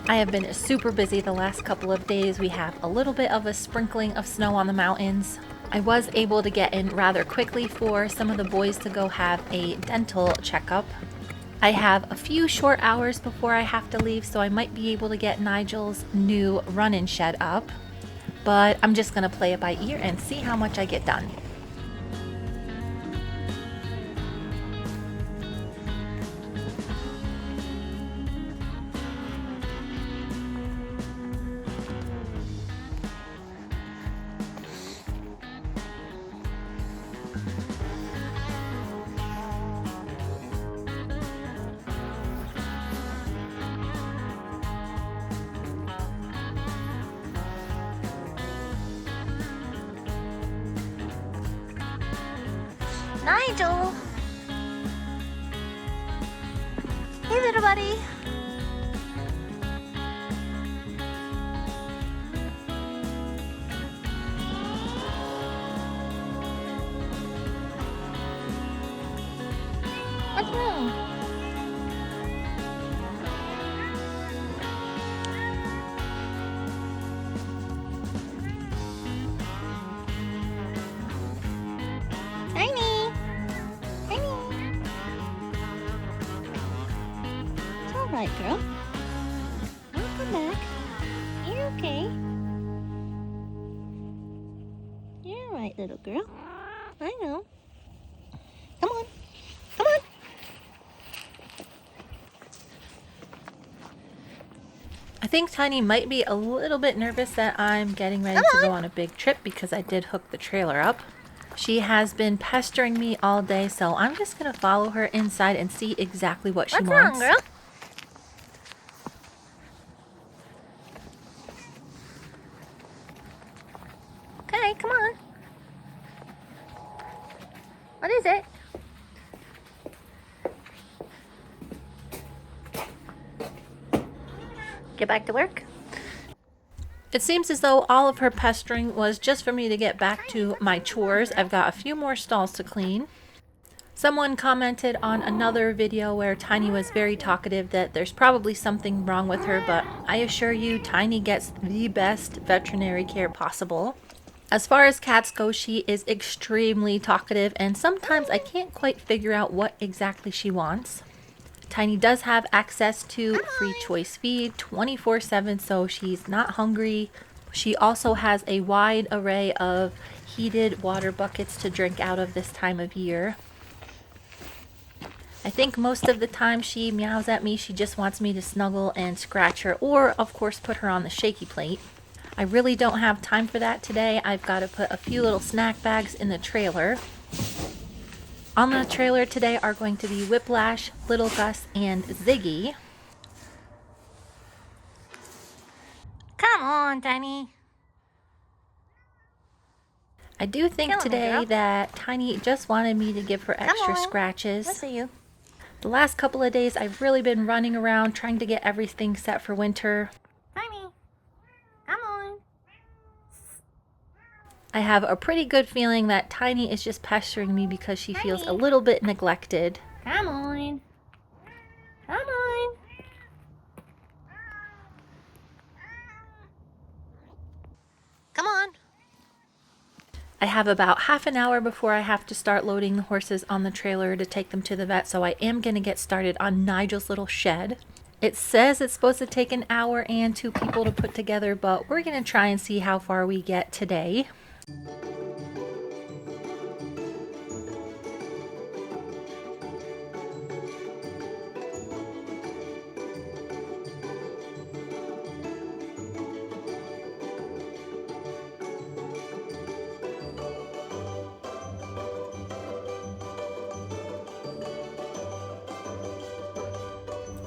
I have been super busy the last couple of days. We have a little bit of a sprinkling of snow on the mountains. I was able to get in rather quickly for some of the boys to go have a dental checkup. I have a few short hours before I have to leave, so I might be able to get Nigel's new run-in shed up. But I'm just gonna play it by ear and see how much I get done. Nigel! Hey, little buddy! What's wrong? Tiny! Alright, girl. Welcome back. You're okay. You're alright, little girl. I know. Come on. Come on. I think Tiny might be a little bit nervous that I'm getting ready to go on a big trip because I did hook the trailer up. She has been pestering me all day, so I'm just going to follow her inside and see exactly what she wants. What's wrong, girl? Okay, come on. What is it? Get back to work? It seems as though all of her pestering was just for me to get back to my chores. I've got a few more stalls to clean. Someone commented on another video where Tiny was very talkative that there's probably something wrong with her, but I assure you, Tiny gets the best veterinary care possible. As far as cats go, she is extremely talkative, and sometimes I can't quite figure out what exactly she wants. Tiny does have access to free choice feed 24/7, so she's not hungry. She also has a wide array of heated water buckets to drink out of this time of year. I think most of the time she meows at me. She just wants me to snuggle and scratch her, or of course put her on the shaky plate. I really don't have time for that today. I've got to put a few little snack bags in the trailer. On the trailer today are going to be Whiplash, Little Gus, and Ziggy. Come on, Tiny. I do think today that Tiny just wanted me to give her extra scratches. I see you. The last couple of days I've really been running around trying to get everything set for winter. Tiny, come on. I have a pretty good feeling that Tiny is just pestering me because she feels a little bit neglected. Come on. Come on. Come on. I have about half an hour before I have to start loading the horses on the trailer to take them to the vet, so I am going to get started on Nigel's little shed. It says it's supposed to take an hour and 2 people to put together, but we're going to try and see how far we get today.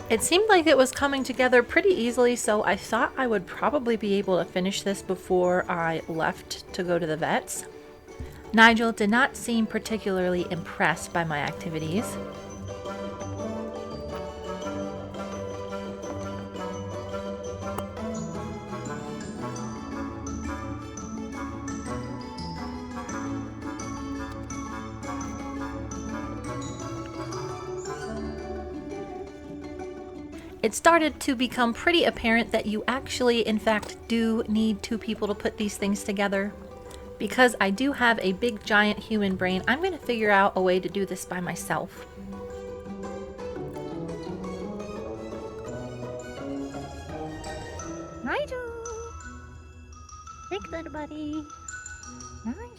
It seemed like it was coming together pretty easily, so I thought I would probably be able to finish this before I left to go to the vets. Nigel did not seem particularly impressed by my activities. It started to become pretty apparent that you actually, in fact, do need two people to put these things together. Because I do have a big giant human brain, I'm going to figure out a way to do this by myself. Nigel! Hey, good buddy. Nigel.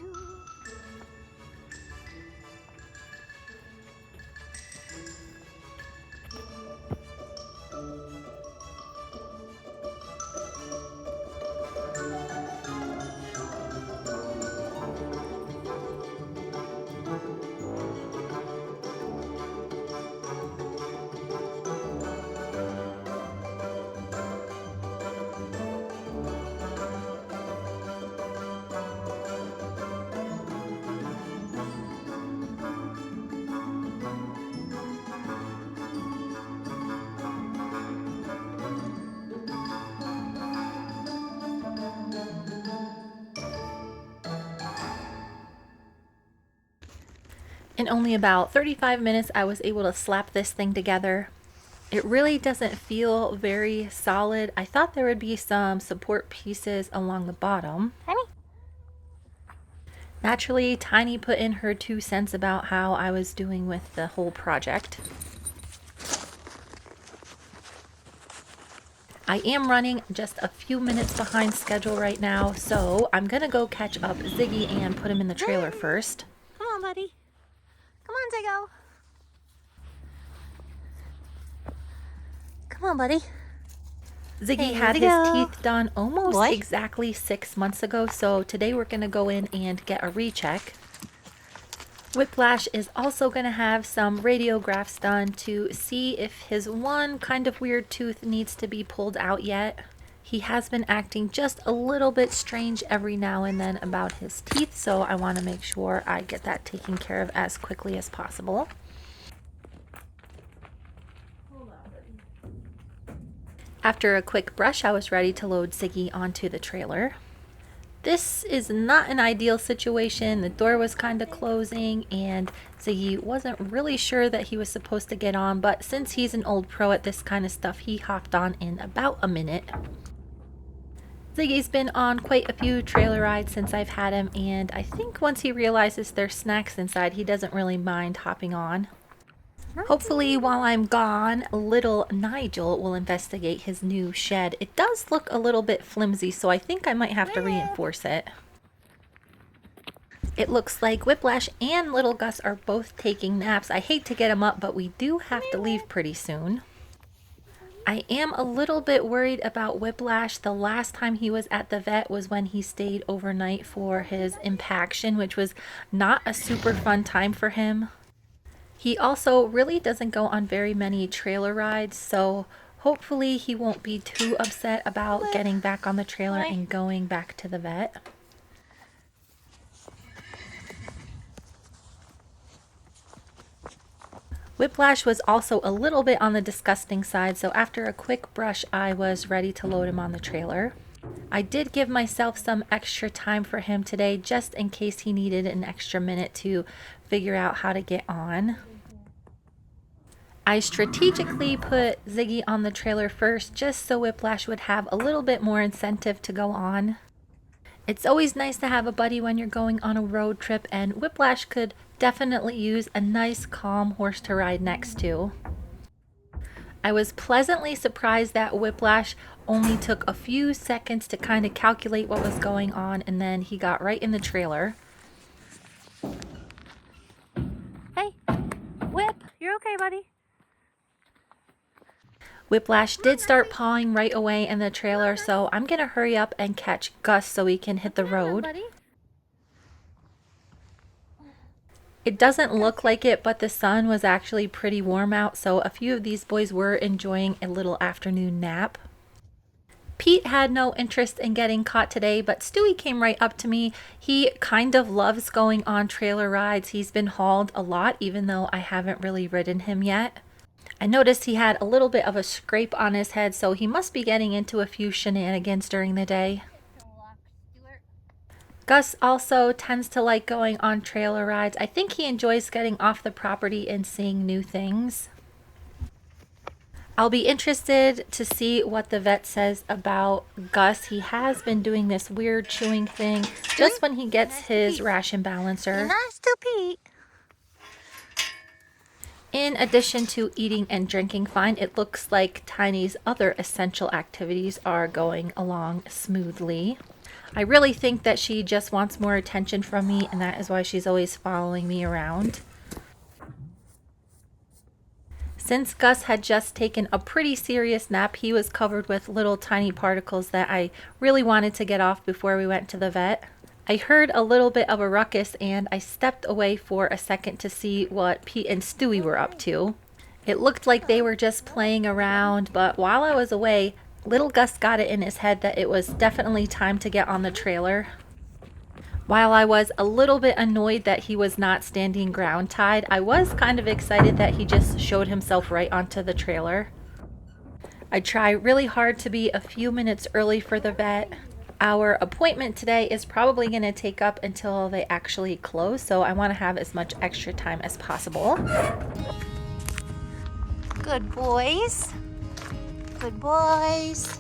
In only about 35 minutes, I was able to slap this thing together. It really doesn't feel very solid. I thought there would be some support pieces along the bottom. Honey. Naturally, Tiny put in her 2 cents about how I was doing with the whole project. I am running just a few minutes behind schedule right now, so I'm gonna go catch up Ziggy and put him in the trailer first. Come on, buddy. Come on, Ziggo. Come on, buddy. Ziggy Hey, had Ziggo. his teeth done almost What? exactly 6 months ago, so today we're gonna go in and get a recheck. Whiplash is also going to have some radiographs done to see if his one kind of weird tooth needs to be pulled out yet. He has been acting just a little bit strange every now and then about his teeth, so I want to make sure I get that taken care of as quickly as possible. After a quick brush, I was ready to load Ziggy onto the trailer. This is not an ideal situation. The door was kind of closing and Ziggy wasn't really sure that he was supposed to get on, but since he's an old pro at this kind of stuff, he hopped on in about a minute. Ziggy's been on quite a few trailer rides since I've had him, and I think once he realizes there's snacks inside, he doesn't really mind hopping on. Hopefully, while I'm gone, little Nigel will investigate his new shed. It does look a little bit flimsy, so I think I might have to reinforce it. It looks like Whiplash and little Gus are both taking naps. I hate to get them up, but we do have to leave pretty soon. I am a little bit worried about Whiplash. The last time he was at the vet was when he stayed overnight for his impaction, which was not a super fun time for him. He also really doesn't go on very many trailer rides, so hopefully he won't be too upset about getting back on the trailer and going back to the vet. Whiplash was also a little bit on the disgusting side, so after a quick brush, I was ready to load him on the trailer. I did give myself some extra time for him today, just in case he needed an extra minute to figure out how to get on. I strategically put Ziggy on the trailer first, just so Whiplash would have a little bit more incentive to go on. It's always nice to have a buddy when you're going on a road trip, and Whiplash could definitely use a nice, calm horse to ride next to. I was pleasantly surprised that Whiplash only took a few seconds to kind of calculate what was going on, and then he got right in the trailer. Hey, Whip, you're okay, buddy. Whiplash did start pawing right away in the trailer, so I'm going to hurry up and catch Gus so he can hit the road. It doesn't look like it, but the sun was actually pretty warm out, so a few of these boys were enjoying a little afternoon nap. Pete had no interest in getting caught today, but Stewie came right up to me. He kind of loves going on trailer rides. He's been hauled a lot, even though I haven't really ridden him yet. I noticed he had a little bit of a scrape on his head, so he must be getting into a few shenanigans during the day. Gus also tends to like going on trailer rides. I think he enjoys getting off the property and seeing new things. I'll be interested to see what the vet says about Gus. He has been doing this weird chewing thing just when he gets his ration balancer. Nice to Pete. In addition to eating and drinking fine, it looks like Tiny's other essential activities are going along smoothly. I really think that she just wants more attention from me, and that is why she's always following me around. Since Gus had just taken a pretty serious nap, he was covered with little tiny particles that I really wanted to get off before we went to the vet. I heard a little bit of a ruckus and I stepped away for a second to see what Pete and Stewie were up to. It looked like they were just playing around, but while I was away, little Gus got it in his head that it was definitely time to get on the trailer. While I was a little bit annoyed that he was not standing ground tied, I was kind of excited that he just showed himself right onto the trailer. I try really hard to be a few minutes early for the vet. Our appointment today is probably going to take up until they actually close, so I want to have as much extra time as possible. Good boys. Good boys.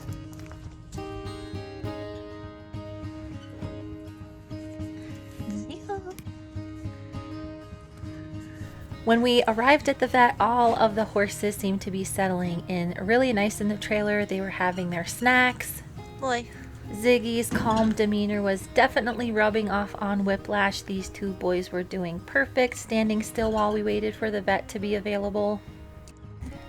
When we arrived at the vet, all of the horses seemed to be settling in really nice in the trailer. They were having their snacks. Boy. Ziggy's calm demeanor was definitely rubbing off on Whiplash. These two boys were doing perfect, standing still while we waited for the vet to be available.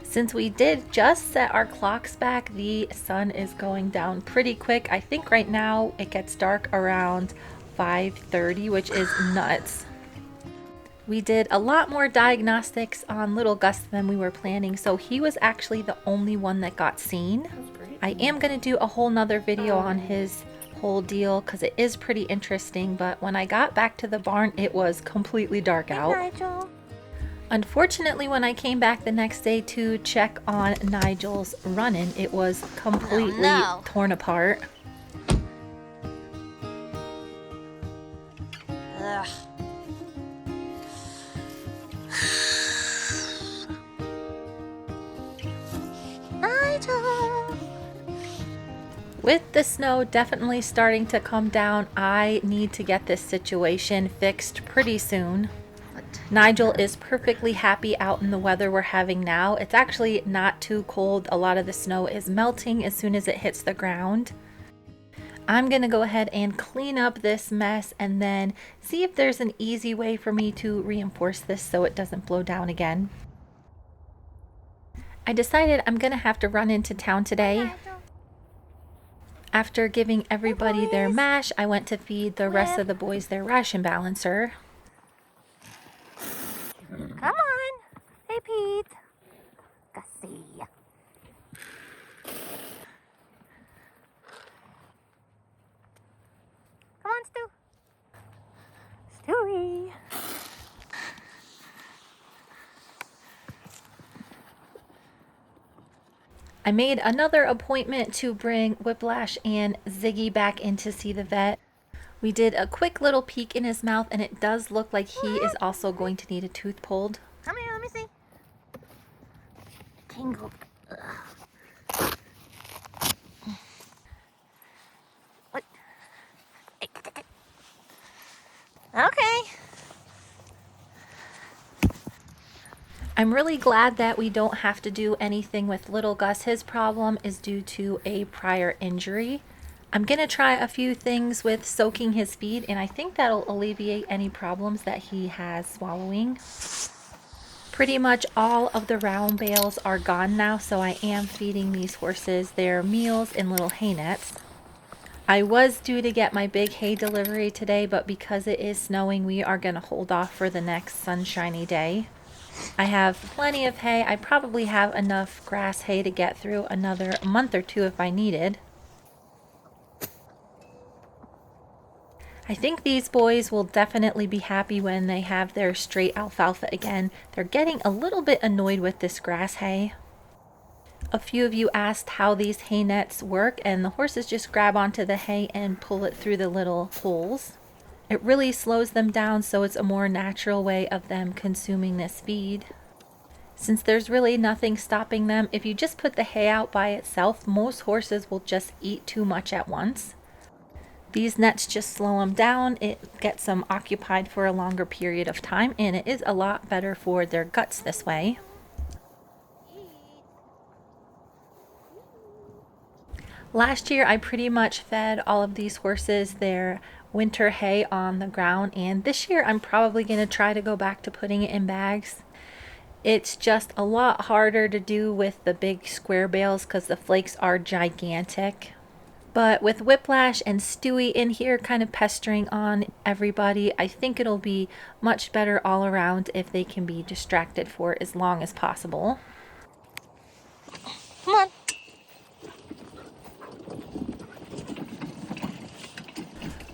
Since we did just set our clocks back, the sun is going down pretty quick. I think right now it gets dark around 5:30, which is nuts. We did a lot more diagnostics on little Gus than we were planning, so he was actually the only one that got seen. I am going to do a whole nother video on his whole deal because it is pretty interesting, but when I got back to the barn, it was completely dark out. Nigel. Unfortunately, when I came back the next day to check on Nigel's running, it was completely torn apart. Ugh. Nigel. With the snow definitely starting to come down, I need to get this situation fixed pretty soon. Nigel is perfectly happy out in the weather we're having now. It's actually not too cold. A lot of the snow is melting as soon as it hits the ground. I'm going to go ahead and clean up this mess and then see if there's an easy way for me to reinforce this so it doesn't blow down again. I decided I'm going to have to run into town today. After giving everybody their mash, I went to feed the rest of the boys their ration balancer. Come on. Hey, Pete. Gussie. Come on, Stu. Stewie. I made another appointment to bring Whiplash and Ziggy back in to see the vet. We did a quick little peek in his mouth and it does look like he is also going to need a tooth pulled. Come here, let me see. Tingled. Ugh. What? Okay. I'm really glad that we don't have to do anything with little Gus. His problem is due to a prior injury. I'm going to try a few things with soaking his feed, and I think that'll alleviate any problems that he has swallowing. Pretty much all of the round bales are gone now, so I am feeding these horses their meals in little hay nets. I was due to get my big hay delivery today, but because it is snowing, we are going to hold off for the next sunshiny day. I have plenty of hay. I probably have enough grass hay to get through another month or two if I needed. I think these boys will definitely be happy when they have their straight alfalfa again. They're getting a little bit annoyed with this grass hay. A few of you asked how these hay nets work, and the horses just grab onto the hay and pull it through the little holes. It really slows them down, so it's a more natural way of them consuming this feed. Since there's really nothing stopping them, if you just put the hay out by itself, most horses will just eat too much at once. These nets just slow them down, it gets them occupied for a longer period of time, and it is a lot better for their guts this way. Last year I pretty much fed all of these horses their winter hay on the ground, and this year I'm probably going to try to go back to putting it in bags. It's just a lot harder to do with the big square bales because the flakes are gigantic. But with Whiplash and Stewie in here kind of pestering on everybody, I think it'll be much better all around if they can be distracted for as long as possible. Come on.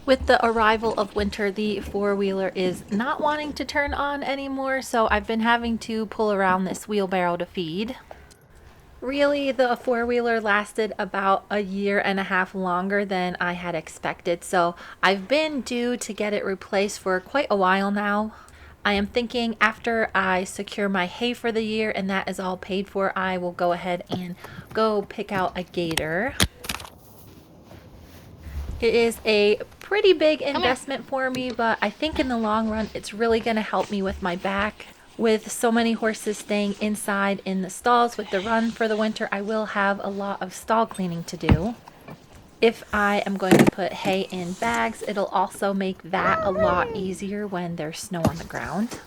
With the arrival of winter, the four-wheeler is not wanting to turn on anymore, so I've been having to pull around this wheelbarrow to feed. Really, the four-wheeler lasted about a year and a half longer than I had expected, so I've been due to get it replaced for quite a while now. I am thinking after I secure my hay for the year and that is all paid for, I will go ahead and go pick out a gator. It is a pretty big investment for me, but I think in the long run it's really going to help me with my back. With so many horses staying inside in the stalls with the run for the winter, I will have a lot of stall cleaning to do. If I am going to put hay in bags, it'll also make that a lot easier when there's snow on the ground.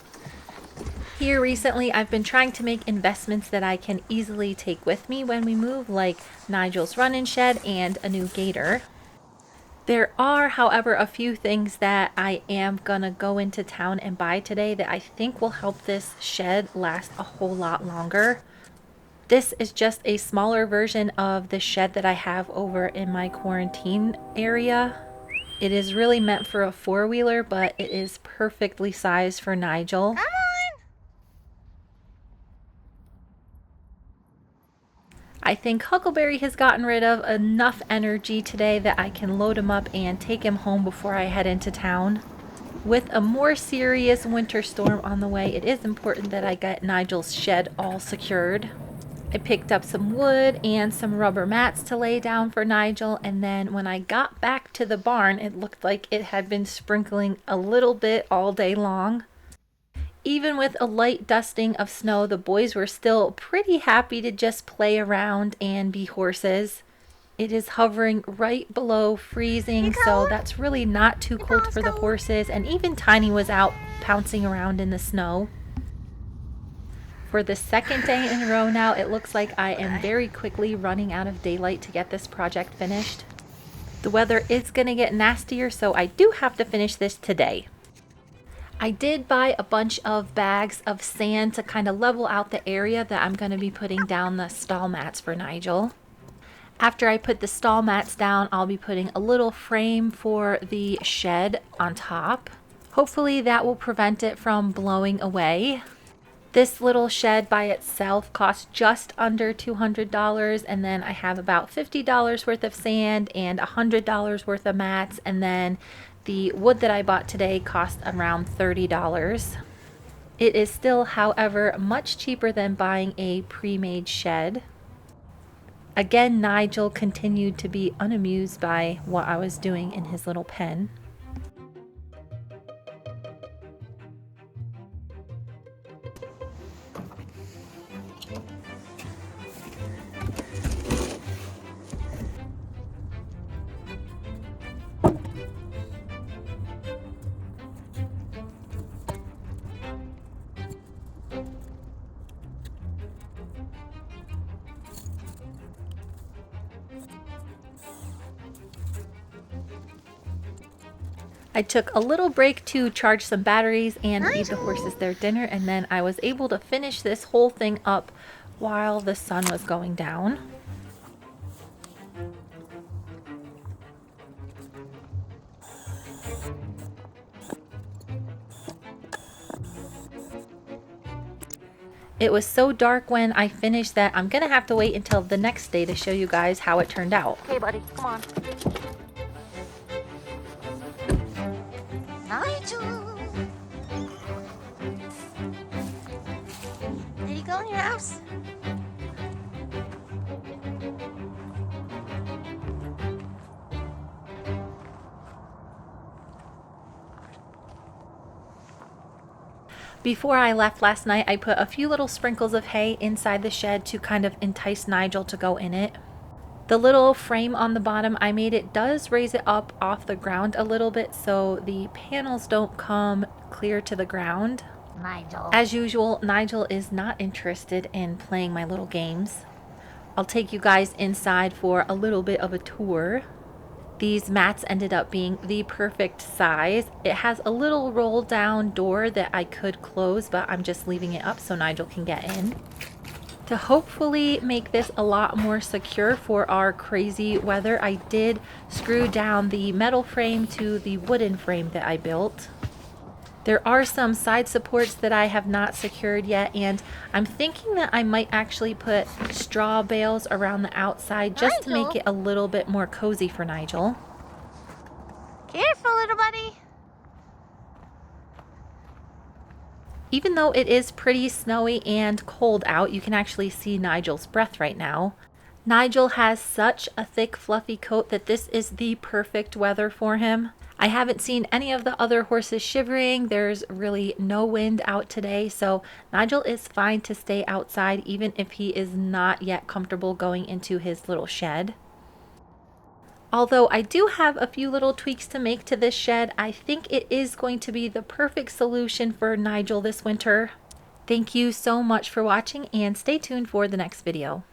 Here recently, I've been trying to make investments that I can easily take with me when we move, like Nigel's run-in shed and a new gator. There are, however, a few things that I am gonna go into town and buy today that I think will help this shed last a whole lot longer. This is just a smaller version of the shed that I have over in my quarantine area. It is really meant for a four-wheeler, but it is perfectly sized for Nigel. Come on. I think Huckleberry has gotten rid of enough energy today that I can load him up and take him home before I head into town. With a more serious winter storm on the way, it is important that I get Nigel's shed all secured. I picked up some wood and some rubber mats to lay down for Nigel, and then when I got back to the barn, it looked like it had been sprinkling a little bit all day long. Even with a light dusting of snow, the boys were still pretty happy to just play around and be horses. It is hovering right below freezing, so that's really not too cold for the horses, and even Tiny was out pouncing around in the snow. For the second day in a row now, it looks like I am very quickly running out of daylight to get this project finished. The weather is going to get nastier, so I do have to finish this today. I did buy a bunch of bags of sand to kind of level out the area that I'm going to be putting down the stall mats for Nigel. After I put the stall mats down, I'll be putting a little frame for the shed on top. Hopefully that will prevent it from blowing away. This little shed by itself costs just under $200, and then I have about $50 worth of sand and $100 worth of mats, and then the wood that I bought today cost around $30. It is still, however, much cheaper than buying a pre-made shed. Again, Nigel continued to be unamused by what I was doing in his little pen. I took a little break to charge some batteries and feed the horses their dinner, and then I was able to finish this whole thing up while the sun was going down. It was so dark when I finished that I'm gonna have to wait until the next day to show you guys how it turned out. Okay, buddy, come on. Nigel. There you go, Before I left last night, I put a few little sprinkles of hay inside the shed to kind of entice Nigel to go in it. The little frame on the bottom I made, it does raise it up off the ground a little bit so the panels don't come clear to the ground. Nigel. As usual, Nigel is not interested in playing my little games. I'll take you guys inside for a little bit of a tour. These mats ended up being the perfect size. It has a little roll down door that I could close, but I'm just leaving it up so Nigel can get in. To hopefully make this a lot more secure for our crazy weather, I did screw down the metal frame to the wooden frame that I built. There are some side supports that I have not secured yet, and I'm thinking that I might actually put straw bales around the outside just to make it a little bit more cozy for Nigel. Careful, little buddy. Even though it is pretty snowy and cold out, you can actually see Nigel's breath right now. Nigel has such a thick, fluffy coat that this is the perfect weather for him. I haven't seen any of the other horses shivering. There's really no wind out today, so Nigel is fine to stay outside even if he is not yet comfortable going into his little shed. Although I do have a few little tweaks to make to this shed, I think it is going to be the perfect solution for Nigel this winter. Thank you so much for watching and stay tuned for the next video.